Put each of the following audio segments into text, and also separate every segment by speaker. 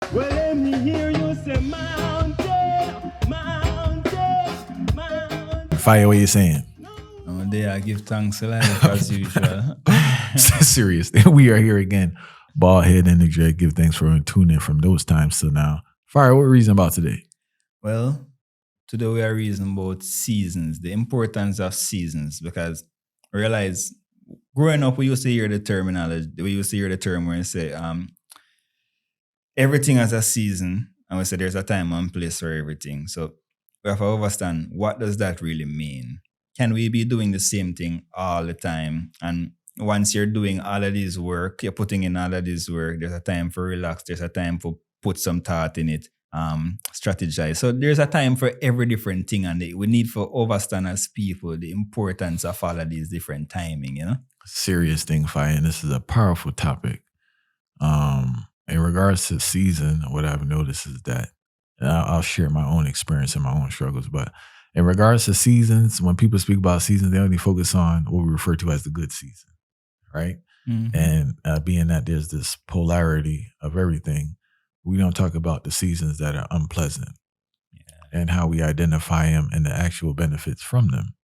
Speaker 1: Well, let me hear you say mountain, mountain, mountain.
Speaker 2: Fire, what you saying?
Speaker 3: No, there I give thanks to life as usual.
Speaker 2: Serious. We are here again. Baldhead Energy. Give thanks for tuning in from those times till now. Fire, what reason about today?
Speaker 3: Well, today we are reasoning about seasons, the importance of seasons, because I realize growing up we used to hear the terminology, we used to hear the term where you say everything has a season, and we say there's a time and place for everything. So we have to understand, what does that really mean? Can we be doing the same thing all the time? And once you're doing all of this work, you're putting in all of this work, there's a time for relax, there's a time for put some thought in it, strategize. So there's a time for every different thing, and we need to understand as people the importance of all of these different timing,
Speaker 2: Serious thing, Fire, and this is a powerful topic. In regards to season, what I've noticed is that, and I'll share my own experience and my own struggles, but in regards to seasons, when people speak about seasons, they only focus on what we refer to as the good season, right?
Speaker 3: Mm-hmm.
Speaker 2: And being that there's this polarity of everything, we don't talk about the seasons that are unpleasant and how we identify them and the actual benefits from them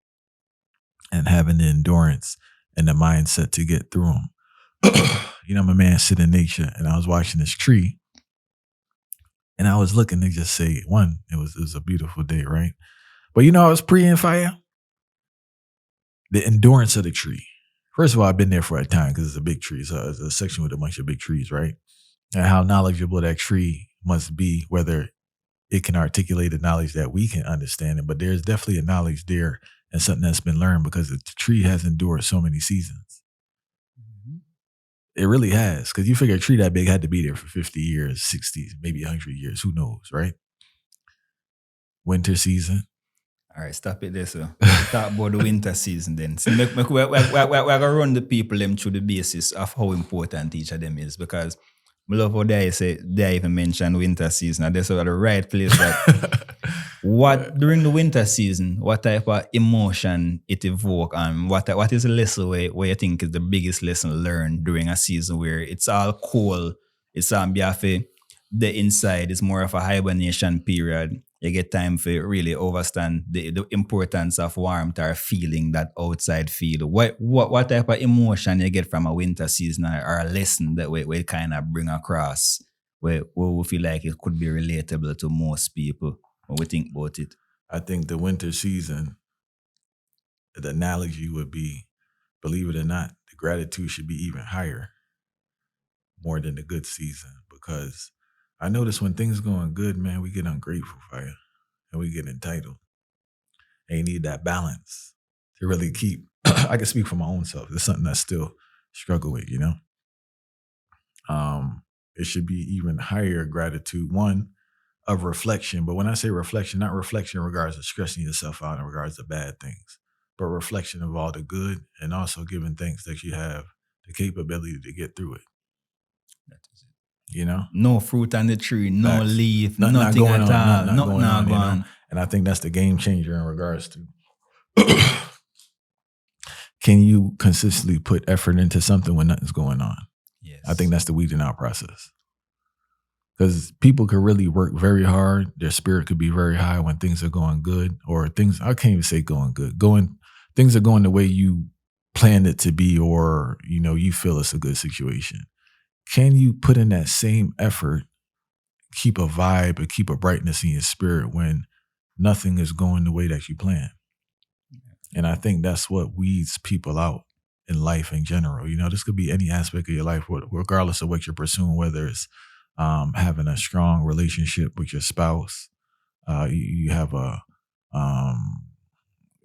Speaker 2: and having the endurance and the mindset to get through them. I'm a man sitting in nature, and I was watching this tree, and I was looking to just say, one, it was a beautiful day, right? But I was praying, Fire, the endurance of the tree. First of all, I've been there for a time because it's a big tree. So it's a section with a bunch of big trees, right? And how knowledgeable that tree must be, whether it can articulate the knowledge that we can understand it. But there's definitely a knowledge there and something that's been learned because the tree has endured so many seasons. It really has, because you figure a tree that big had to be there for 50 years, 60, maybe 100 years. Who knows, right? Winter season.
Speaker 3: All right, stop it there, sir. Talk about the winter season then. So we're going to run the people them through the basis of how important each of them is, because I love how they even mention winter season, and that's the right place. What during the winter season, what type of emotion it evoke, and what is the lesson where you think is the biggest lesson learned during a season where it's all cold, it's the inside is more of a hibernation period. You get time for really understand the importance of warmth or feeling that outside feel. What type of emotion you get from a winter season or a lesson that we kind of bring across where we feel like it could be relatable to most people when we think about it?
Speaker 2: I think the winter season, the analogy would be, believe it or not, the gratitude should be even higher, more than the good season, because I notice when things going good, man, we get ungrateful, Fire, and we get entitled. And you need that balance to really keep. I can speak for my own self. It's something I still struggle with, It should be even higher gratitude, one, of reflection. But when I say reflection, not reflection in regards to stressing yourself out in regards to bad things, but reflection of all the good and also giving thanks that you have the capability to get through it.
Speaker 3: That is it.
Speaker 2: No
Speaker 3: fruit on the tree, no
Speaker 2: Facts.
Speaker 3: leaf,
Speaker 2: Nothing
Speaker 3: nothing
Speaker 2: going
Speaker 3: at
Speaker 2: on,
Speaker 3: all,
Speaker 2: nothing
Speaker 3: nothing going on.
Speaker 2: And I think that's the game changer in regards to can you consistently put effort into something when nothing's going on?
Speaker 3: Yes.
Speaker 2: I think that's the weeding out process. Because people could really work very hard. Their spirit could be very high when things are going good, or things, I can't even say going good, things are going the way you planned it to be, or, you feel it's a good situation. Can you put in that same effort, keep a vibe or keep a brightness in your spirit when nothing is going the way that you plan? And I think that's what weeds people out in life in general. This could be any aspect of your life, regardless of what you're pursuing, whether it's having a strong relationship with your spouse. You have a,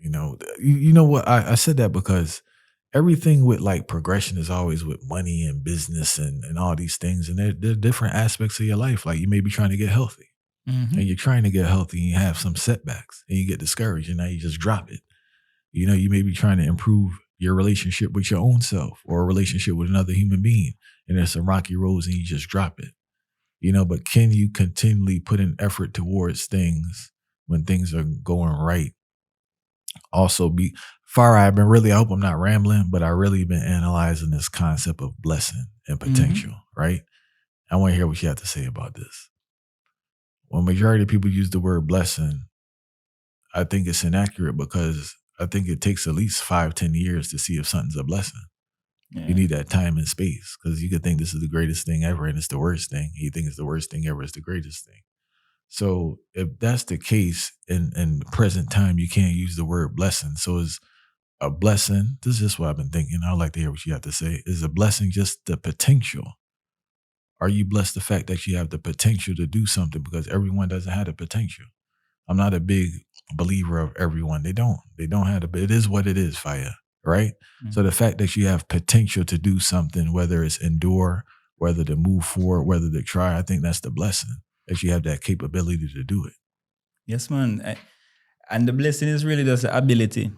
Speaker 2: you know what? I said that because everything with like progression is always with money and business and all these things. And there are different aspects of your life. Like you may be trying to get healthy and you're trying to get healthy and you have some setbacks and you get discouraged and now you just drop it. You may be trying to improve your relationship with your own self or a relationship with another human being, and there's some rocky roads and you just drop it. But can you continually put in effort towards things when things are going right? Also be far. I hope I'm not rambling, but I really been analyzing this concept of blessing and potential, right? I want to hear what you have to say about this. When majority of people use the word blessing, I think it's inaccurate because I think it takes at least 5-10 years to see if something's a blessing.
Speaker 3: Yeah.
Speaker 2: You need that time and space because you could think this is the greatest thing ever and it's the worst thing. You think it's the worst thing ever, it's the greatest thing. So if that's the case in the present time, you can't use the word blessing. So is a blessing, this is just what I've been thinking. I'd like to hear what you have to say. Is a blessing just the potential? Are you blessed the fact that you have the potential to do something because everyone doesn't have the potential? I'm not a big believer of everyone. They don't have it is what it is, Fire, right?
Speaker 3: Mm.
Speaker 2: So the fact that you have potential to do something, whether it's endure, whether to move forward, whether to try, I think that's the blessing, that you have that capability to do it.
Speaker 3: Yes, man. And the blessing is really just the ability.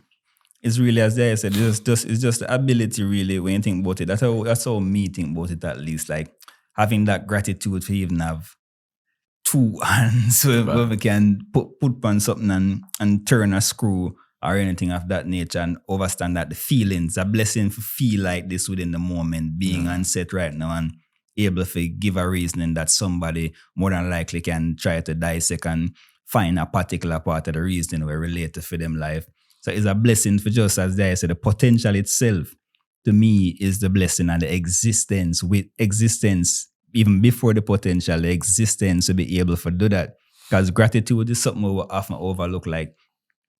Speaker 3: It's really, as I said, it's just the ability, really, when you think about it. That's how me think about it, at least. Like, having that gratitude to even have two hands where we can put on something and turn a screw or anything of that nature and understand that the feelings, a blessing to feel like this within the moment, being on set right now and able to give a reasoning that somebody more than likely can try to dissect and find a particular part of the reasoning where related for them life. So it's a blessing for, just as I said, the potential itself to me is the blessing, and the existence even before the potential, the existence to be able to do that. Because gratitude is something we often overlook. Like,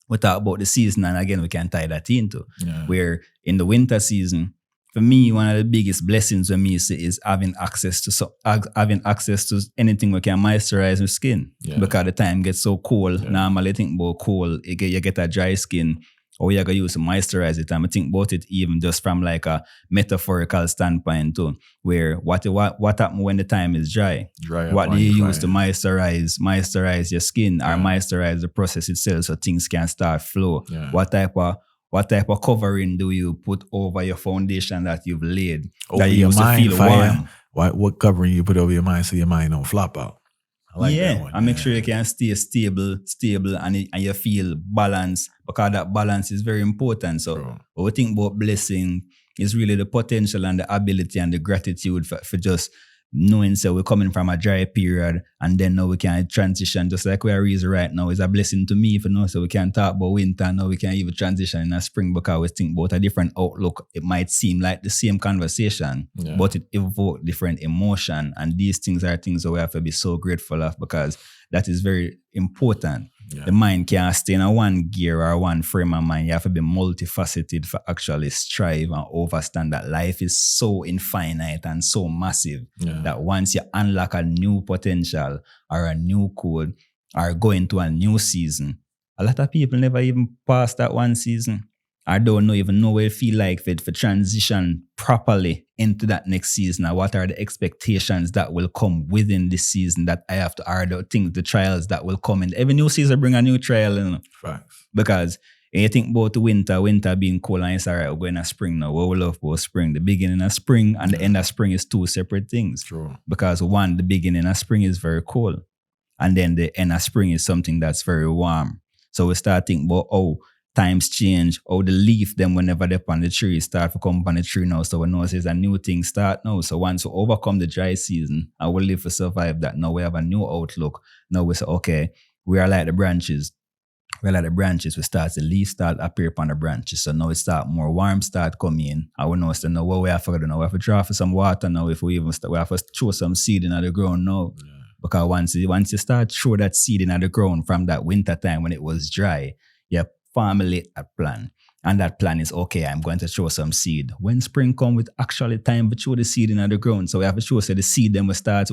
Speaker 3: we talk about the season, and again, we can tie that into. Where in the winter season, for me, one of the biggest blessings for me is having access to anything we can moisturize my skin. Because the time gets so cold. Normally, I think about cold, you get a dry skin, or you're going to use to moisturize it. And I think about it even just from like a metaphorical standpoint too, where what happens when the time is dry? What do you use to moisturize your skin or moisturize the process itself so things can start flow? What type of covering do you put over your foundation that you've laid
Speaker 2: over
Speaker 3: that you
Speaker 2: your
Speaker 3: use
Speaker 2: mind,
Speaker 3: to feel warm?
Speaker 2: What covering you put over your mind so your mind don't flop out? I like that one.
Speaker 3: And make sure you can stay stable and you feel balanced, because that balance is very important. So when we think about blessing, is really the potential and the ability and the gratitude for just knowing so we're coming from a dry period and then now we can transition, just like we are raised right now. It's a blessing to me for now, so we can talk about winter and now we can even transition in a spring, because we think about a different outlook. It might seem like the same conversation, but it evokes different emotion, and these things are things that we have to be so grateful of, because that is very important. The mind can't stay in a one gear or one frame of mind. You have to be multifaceted for actually strive and understand that life is so infinite and so massive that once you unlock a new potential or a new code or go into a new season, a lot of people never even pass that one season. I don't even know what it feel like for transition properly into that next season, or what are the expectations that will come within this season that I have to, or the trials that will come in. Every new season bring a new trial, you know?
Speaker 2: Facts.
Speaker 3: Because when you think about the winter being cold, and it's all right, we're going to spring now. What we love about spring, the beginning of spring and the end of spring is two separate things.
Speaker 2: True.
Speaker 3: Because one, the beginning of spring is very cold, and then the end of spring is something that's very warm. So we start thinking about, times change, the leaf, then whenever they're on the tree, start to come on the tree now. So we know there's a new thing start now. So once we overcome the dry season and we live to survive that, now we have a new outlook. Now we say, okay, we are like the branches. We're like the branches. We start, the leaves start appear upon the branches. So now it start more warm start coming in. And we know, so now what we have to do now, we have to draw for some water now. If we even start, we have to throw some seed in the ground now. Because once you start throw that seed in the ground from that winter time when it was dry, you formulate a plan. And that plan is, okay, I'm going to throw some seed. When spring comes, with actually time to throw the seed in the ground. So we have to show, so the seed then we start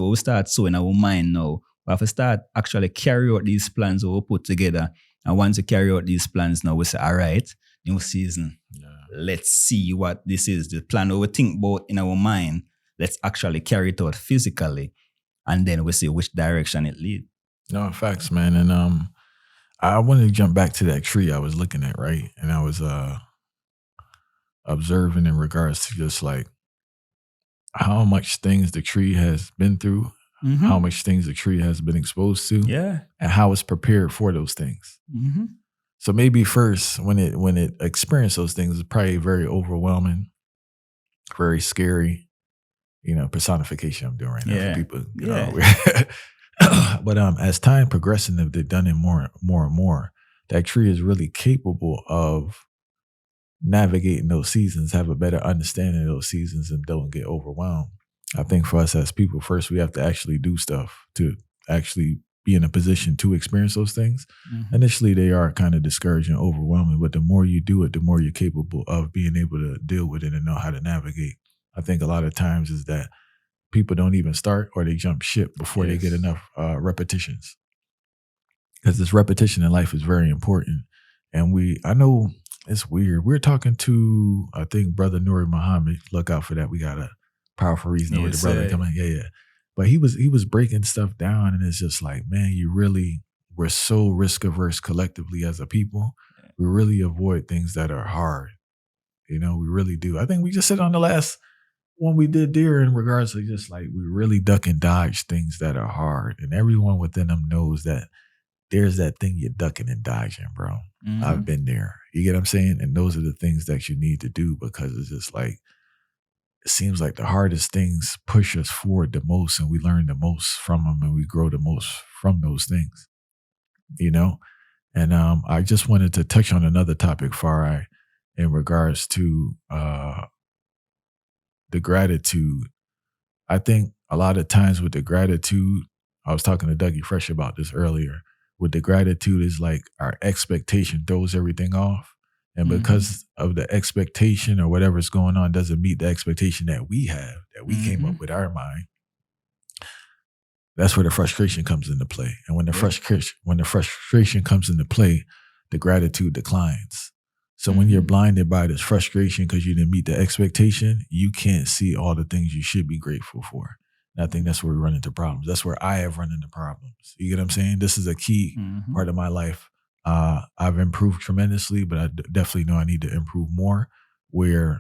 Speaker 3: sowing our mind now. We have to start actually carry out these plans that we put together. And once we carry out these plans now, we say, all right, new season. Let's see what this is. The plan that we think about in our mind, let's actually carry it out physically. And then we see which direction it leads.
Speaker 2: No, facts, man. And I wanted to jump back to that tree I was looking at, right? And I was observing in regards to just like how much things the tree has been through, how much things the tree has been exposed to, and how it's prepared for those things. So maybe first, when it experienced those things, it's probably very overwhelming, very scary. personification I'm doing right now
Speaker 3: Yeah.
Speaker 2: for people.
Speaker 3: Yeah.
Speaker 2: But as time progresses, if they've done it more and more, that tree is really capable of navigating those seasons, have a better understanding of those seasons, and don't get overwhelmed. I think for us as people, first we have to actually do stuff to actually be in a position to experience those things.
Speaker 3: Mm-hmm.
Speaker 2: Initially, they are kind of discouraging, overwhelming, but the more you do it, the more you're capable of being able to deal with it and know how to navigate. I think a lot of times is that people don't even start or they jump ship before they get enough repetitions. Because this repetition in life is very important. And I know it's weird. We're talking to, I think, Brother Nuri Muhammad. Look out for that. We got a powerful reason with the brother coming. Yeah. But he was breaking stuff down, and it's just like, man, we're so risk averse collectively as a people. We really avoid things that are hard. We really do. I think we just said on the last one we did there in regards to just like we really duck and dodge things that are hard. And everyone within them knows that there's that thing you're ducking and dodging, bro.
Speaker 3: Mm-hmm.
Speaker 2: I've been there. You get what I'm saying? And those are the things that you need to do, because it's just like, it seems like the hardest things push us forward the most, and we learn the most from them, and we grow the most from those things, And I just wanted to touch on another topic, Farai, in regards to the gratitude. I think a lot of times with the gratitude, I was talking to Dougie Fresh about this earlier, with the gratitude is like our expectation throws everything off. And because of the expectation or whatever's going on doesn't meet the expectation that we have, that we came up with our mind, that's where the frustration comes into play. And when the frustration comes into play, the gratitude declines. So when you're blinded by this frustration because you didn't meet the expectation, you can't see all the things you should be grateful for. And I think that's where we run into problems. That's where I have run into problems. You get what I'm saying? This is a key part of my life. I've improved tremendously, but I definitely know I need to improve more, where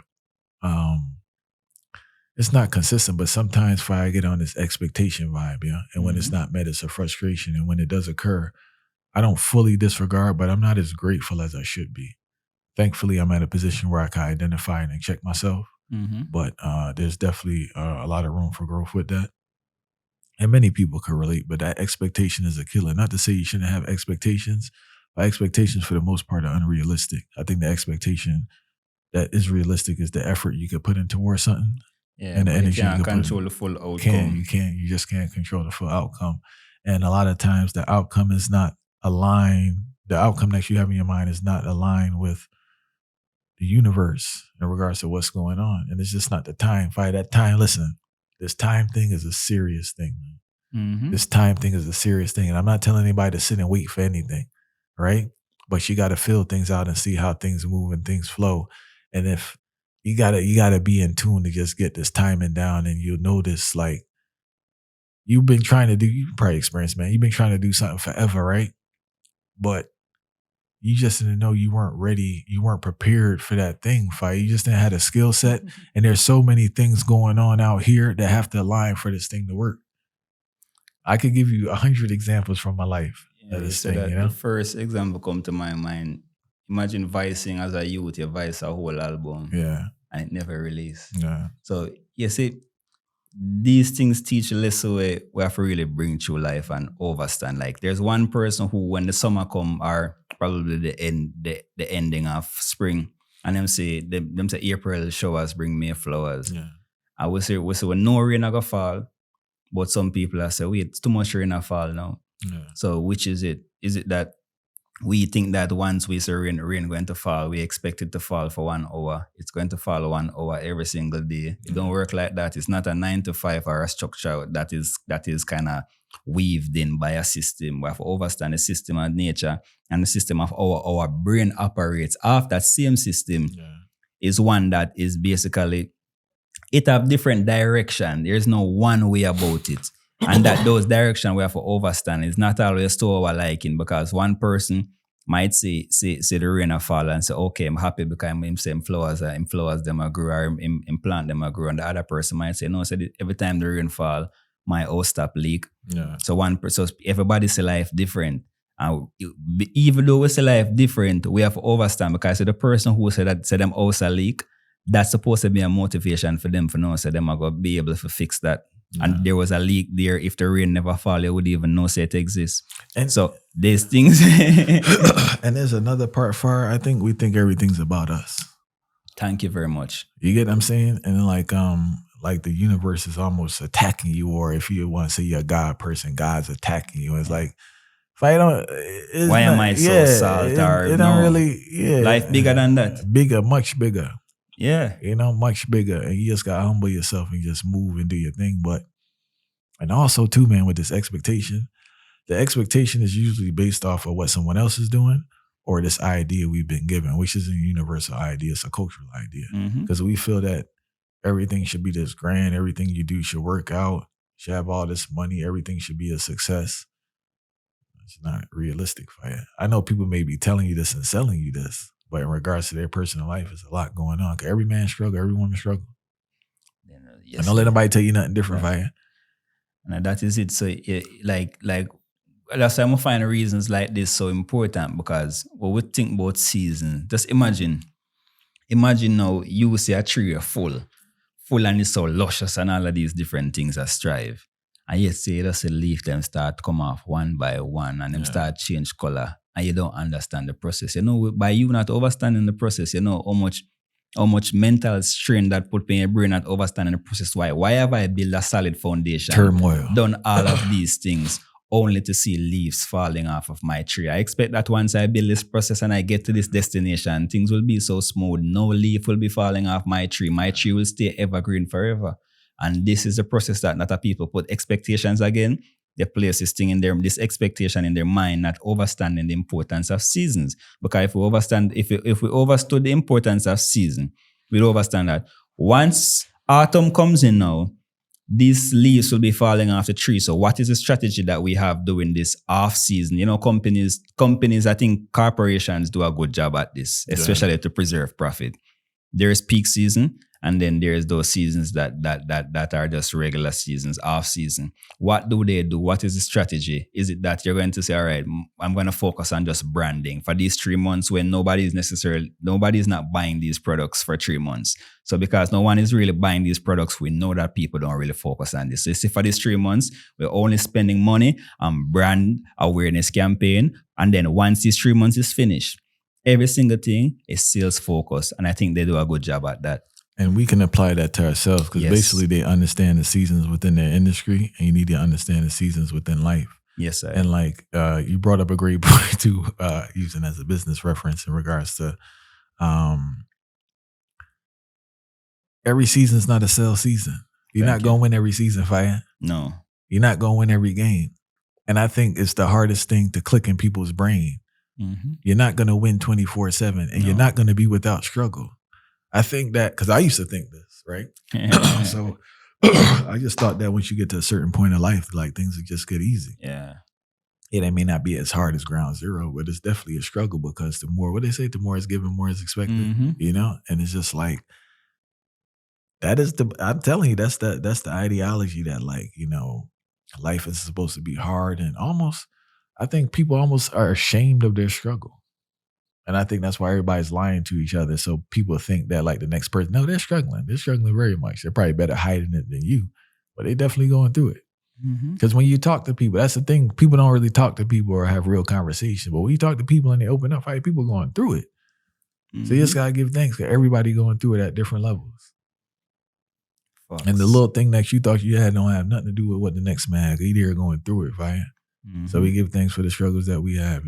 Speaker 2: it's not consistent, but sometimes if I get on this expectation vibe, and when it's not met, it's a frustration. And when it does occur, I don't fully disregard, but I'm not as grateful as I should be. Thankfully, I'm at a position where I can identify and check myself, but there's definitely a lot of room for growth with that. And many people can relate, but that expectation is a killer. Not to say you shouldn't have expectations, but expectations for the most part are unrealistic. I think the expectation that is realistic is the effort you could put in towards something.
Speaker 3: Yeah, and the energy you can't control the full outcome.
Speaker 2: You just can't control the full outcome. And a lot of times the outcome is not aligned. The outcome that you have in your mind is not aligned with the universe in regards to what's going on. And it's just not the time. By that time, listen, this time thing is a serious thing. This time thing is a serious thing. And I'm not telling anybody to sit and wait for anything, right? But you got to feel things out and see how things move and things flow. And if you gotta be in tune to just get this timing down, and you'll notice, like, you've been trying to do, you probably experienced, man, you've been trying to do something forever, right? But you just didn't know, you weren't ready, you weren't prepared for that thing, fight. You just didn't have a skill set. And there's so many things going on out here that have to align for this thing to work. I could give you 100 examples from my life of this thing,
Speaker 3: The first example come to my mind. Imagine vicing as a youth, you vice a whole album.
Speaker 2: Yeah.
Speaker 3: And it never released.
Speaker 2: Yeah.
Speaker 3: So you see, these things teach a lesson where we have to really bring through life and overstand. Like, there's one person who, when the summer come, or probably the ending of spring, and them say April showers bring May flowers.
Speaker 2: Yeah.
Speaker 3: I would say when no rain a go fall, but some people are say, wait, it's too much rain a fall now.
Speaker 2: Yeah.
Speaker 3: So which is it? Is it that we think that once we say rain going to fall, we expect it to fall for 1 hour. It's going to fall 1 hour every single day. It don't work like that. It's not a 9 to 5 or a structure that is kind of weaved in by a system. We have to understand the system of nature, and the system of our brain operates off that same system. Is one that is basically, it have different direction. There's no one way about it. And that those directions we have to understand is not always to our liking, because one person might see the rain a fall and say, okay, I'm happy because him say him flowers them a grow, or him plant them a grow. And the other person might say, no, every time the rain fall, my house stop leak.
Speaker 2: Yeah.
Speaker 3: So everybody see life different. And even though we see life different, we have to understand, because the person who said them house a leak, that's supposed to be a motivation for them for know so them are going to be able to fix that. And there was a leak there. If the rain never fall, you would even know say it exists. And so these things.
Speaker 2: And there's another part for I think we think everything's about us.
Speaker 3: Thank you very much.
Speaker 2: You get what I'm saying? And like the universe is almost attacking you, or if you want to say you're a God person, God's attacking you. It's like, if I don't,
Speaker 3: why am I so salt?
Speaker 2: It don't really,
Speaker 3: life bigger than that.
Speaker 2: Bigger, much bigger.
Speaker 3: Yeah.
Speaker 2: Much bigger. And you just got to humble yourself and just move and do your thing. And also too, man, with this expectation, the expectation is usually based off of what someone else is doing or this idea we've been given, which is a universal idea. It's a cultural idea. Because we feel that everything should be this grand. Everything you do should work out. Should have all this money. Everything should be a success. It's not realistic for you. I know people may be telling you this and selling you this, but in regards to their personal life, there's a lot going on. Every man struggle, every woman struggle. Yes, and don't let nobody tell you nothing different, right?
Speaker 3: And that is it. So, like that's why I'm finding reasons like this so important, because when we think about season, just imagine now you see a tree full and it's so luscious and all of these different things that strive. And yet say just a leaf them start come off one by one and them start change color, and you don't understand the process. By you not understanding the process, how much mental strain that put in your brain not understanding the process. Why have I built a solid foundation?
Speaker 2: Turmoil.
Speaker 3: Done all of these things only to see leaves falling off of my tree. I expect that once I build this process and I get to this destination, things will be so smooth. No leaf will be falling off my tree. My tree will stay evergreen forever. And this is the process that not a people put expectations again. They place this thing in this expectation in their mind, not understanding the importance of seasons. Because if we understood the importance of season, we'll understand that once autumn comes in now, these leaves will be falling off the tree. So what is the strategy that we have during this off season? Companies, I think corporations do a good job at this, especially to preserve profit. There is peak season, and then there's those seasons that are just regular seasons, off season. What do they do? What is the strategy? Is it that you're going to say, all right, I'm going to focus on just branding for these 3 months when nobody's not buying these products for 3 months. So because no one is really buying these products, we know that people don't really focus on this. So see, for these 3 months, we're only spending money on brand awareness campaign. And then once these 3 months is finished, every single thing is sales focused. And I think they do a good job at that.
Speaker 2: And we can apply that to ourselves because basically they understand the seasons within their industry, and you need to understand the seasons within life.
Speaker 3: Yes, sir.
Speaker 2: And like you brought up a great point too, using as a business reference in regards to every season is not a sales season. You're not going to win every season, Fire.
Speaker 3: No.
Speaker 2: You're not going to win every game. And I think it's the hardest thing to click in people's brain. Mm-hmm. You're not going to win 24/7, and you're not going to be without struggle. I think that, because I used to think this, right? So I just thought that once you get to a certain point in life, like things will just get easy.
Speaker 3: Yeah.
Speaker 2: It may not be as hard as ground zero, but it's definitely a struggle because the more, what they say, the more is given, more is expected, And it's just like, I'm telling you, that's the ideology that life is supposed to be hard, and almost, I think people almost are ashamed of their struggle. And I think that's why everybody's lying to each other. So people think that like the next person, no, they're struggling. They're struggling very much. They're probably better hiding it than you, but they're definitely going through it. Because when you talk to people, that's the thing. People don't really talk to people or have real conversation. But when you talk to people and they open up, people are going through it. So you just got to give thanks because everybody going through it at different levels. And the little thing that you thought you had don't have nothing to do with what the next man, they're going through it, right? So we give thanks for the struggles that we have,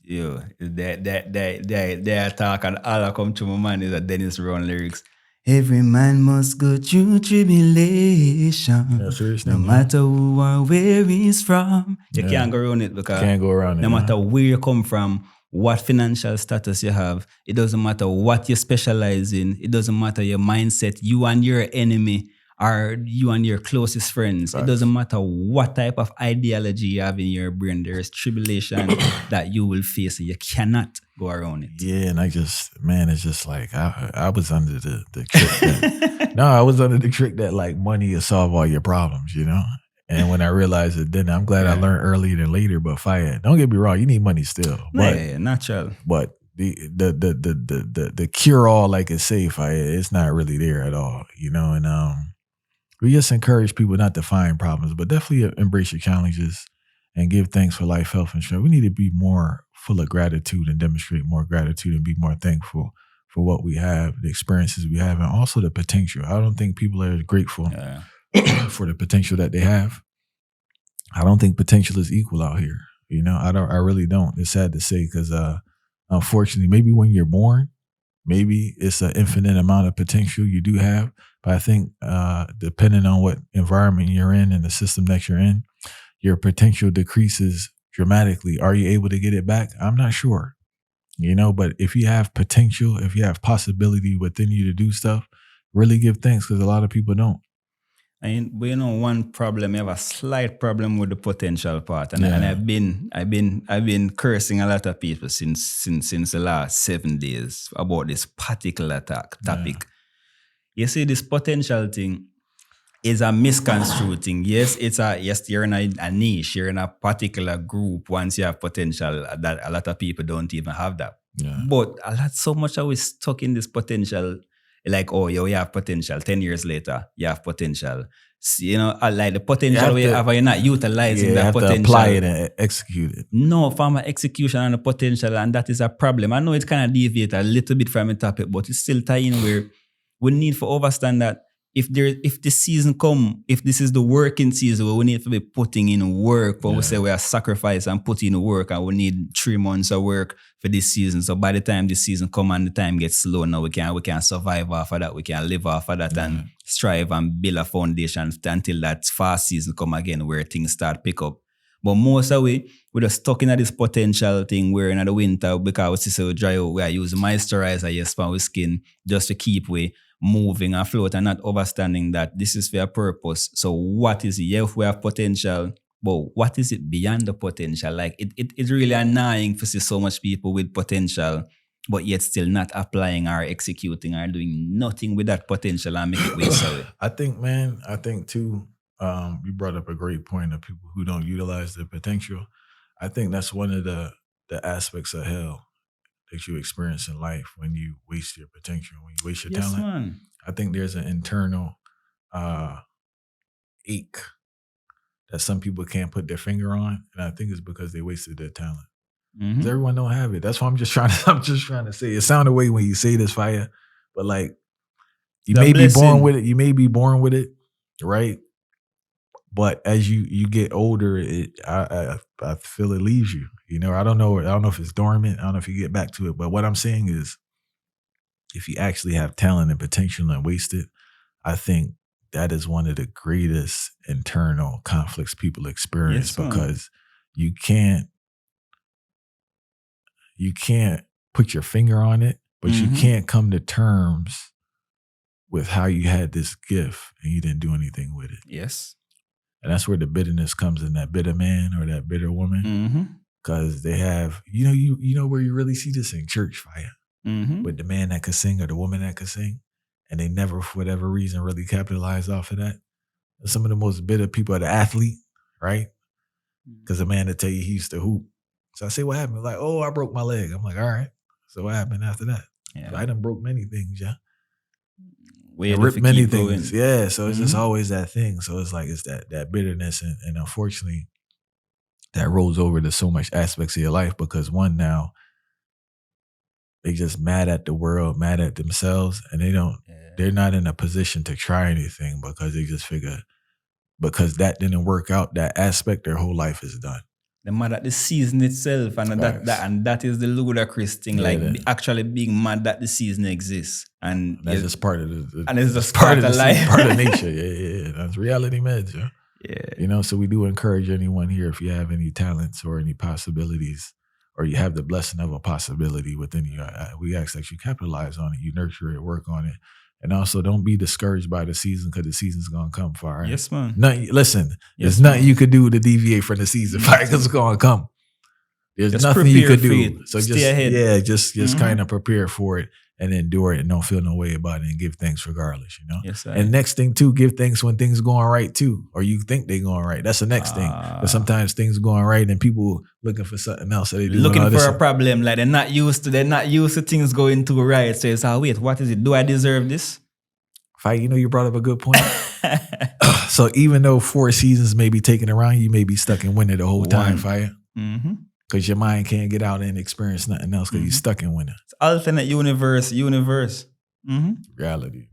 Speaker 3: Yo, that talk and all that come to my mind is a Dennis Brown lyrics. Every man must go through tribulation, no matter who or where he's from. You can't go around it because no matter where you come from, what financial status you have, it doesn't matter what you specialize in, it doesn't matter your mindset, you and your enemy are you and your closest friends. Right. It doesn't matter what type of ideology you have in your brain, there is tribulation that you will face. You cannot go around it.
Speaker 2: Yeah, and it's just like I was under the trick that I was under the trick that like money will solve all your problems, And when I realized it, then I'm glad I learned earlier than later. But don't get me wrong, you need money still.
Speaker 3: But, natural.
Speaker 2: But the cure all like it's safe. It's not really there at all, you know. And we just encourage people not to find problems, but definitely embrace your challenges and give thanks for life, health, and strength. We need to be more full of gratitude and demonstrate more gratitude and be more thankful for what we have, the experiences we have, and also the potential. I don't think people are grateful for the potential that they have. I don't think potential is equal out here. You know, I really don't. It's sad to say because unfortunately, maybe when you're born, maybe it's an infinite amount of potential you do have. But I think depending on what environment you're in and the system that you're in, your potential decreases dramatically. Are you able to get it back? I'm not sure. You know, but if you have potential, if you have possibility within you to do stuff, really give thanks because a lot of people don't.
Speaker 3: And you know, one problem, you have a slight problem with the potential part, and I've been cursing a lot of people since the last 7 days about this particular topic. You see, this potential thing is a misconstrued thing. Yes, you're in a niche, you're in a particular group. Once you have potential, that a lot of people don't even have that.
Speaker 2: Yeah.
Speaker 3: But so much are we stuck in this potential. Like, oh, you have potential. 10 years later, you have potential. You know, like the potential we have, you're not utilizing that potential.
Speaker 2: To apply it and execute it.
Speaker 3: No, farmer execution and the potential, and that is a problem. I know it kind of deviates a little bit from the topic, but it's still tying where we need to understand that if the season come, if this is the working season, we need to be putting in work. But we say we are sacrifice and put in work, and we need 3 months of work for this season. So by the time this season come and the time gets slow, now we can survive off of that. We can live off of that and strive and build a foundation until that fast season come again, where things start pick up. But most of we're just stuck in this potential thing where in the winter, because we see we dry out, we are using moisturizer for our skin just to keep we moving afloat and not understanding that this is for a purpose. So what is it? Yeah, if we have potential, but what is it beyond the potential? Like it's really annoying to see so much people with potential, but yet still not applying or executing or doing nothing with that potential and make it waste.
Speaker 2: I think too, you brought up a great point of people who don't utilize their potential. I think that's one of the aspects of hell that you experience in life when you waste your potential, when you waste your talent.
Speaker 3: Man.
Speaker 2: I think there's an internal ache that some people can't put their finger on, and I think it's because they wasted their talent. Because everyone don't have it. That's why I'm just trying to say. It sound away when you say this, Fire, but like you may be born with it. You may be born with it, right? But as you get older, I feel it leaves you. You know, I don't know if it's dormant. I don't know if you get back to it. But what I'm saying is, if you actually have talent and potential and waste it, I think that is one of the greatest internal conflicts people experience, because you can't put your finger on it, but you can't come to terms with how you had this gift and you didn't do anything with it.
Speaker 3: Yes.
Speaker 2: And that's where the bitterness comes in, that bitter man or that bitter woman. Because they have, you know where you really see this in church, Fire. With the man that could sing or the woman that could sing. And they never, for whatever reason, really capitalize off of that. And some of the most bitter people are the athlete, right? Because a man will tell you he used to hoop. So I say, what happened? Like, oh, I broke my leg. I'm like, all right. So what happened after that?
Speaker 3: Yeah.
Speaker 2: So I done broke many things, yeah.
Speaker 3: We
Speaker 2: ripped many things. Going. Yeah. So it's just always that thing. So it's like, it's that bitterness. And unfortunately, that rolls over to so much aspects of your life, because one, now they just mad at the world, mad at themselves, and they're not in a position to try anything because they just figure, because that didn't work out, that aspect, their whole life is done.
Speaker 3: They're mad at the season itself, and that is the ludicrous thing, actually being mad that the season exists. And
Speaker 2: that's just part of
Speaker 3: and it's just part of life.
Speaker 2: Part of nature. Yeah. That's reality meds, yeah.
Speaker 3: Yeah.
Speaker 2: You know, so we do encourage anyone here, if you have any talents or any possibilities, or you have the blessing of a possibility within you, we ask that you capitalize on it, you nurture it, work on it. And also, don't be discouraged by the season, because the season's going to come far. Right?
Speaker 3: Yes, man.
Speaker 2: There's nothing you could do to deviate from the season, because it's going to come. There's just nothing you could do. So
Speaker 3: stay ahead.
Speaker 2: Yeah, just kind of prepare for it and endure it and don't feel no way about it and give thanks regardless, you know?
Speaker 3: Yes, sir.
Speaker 2: And next thing too, give thanks when things going right too, or you think they going right. That's the next thing. But sometimes things going right and people looking for something else. So they do
Speaker 3: looking for a problem, like they're not used to things going too right. So it's wait, what is it? Do I deserve this?
Speaker 2: Fight, you brought up a good point. So even though 4 seasons may be taken around, you may be stuck in winter the whole time, Fight. Because your mind can't get out and experience nothing else because you're stuck in winter.
Speaker 3: It's alternate universe.
Speaker 2: Reality.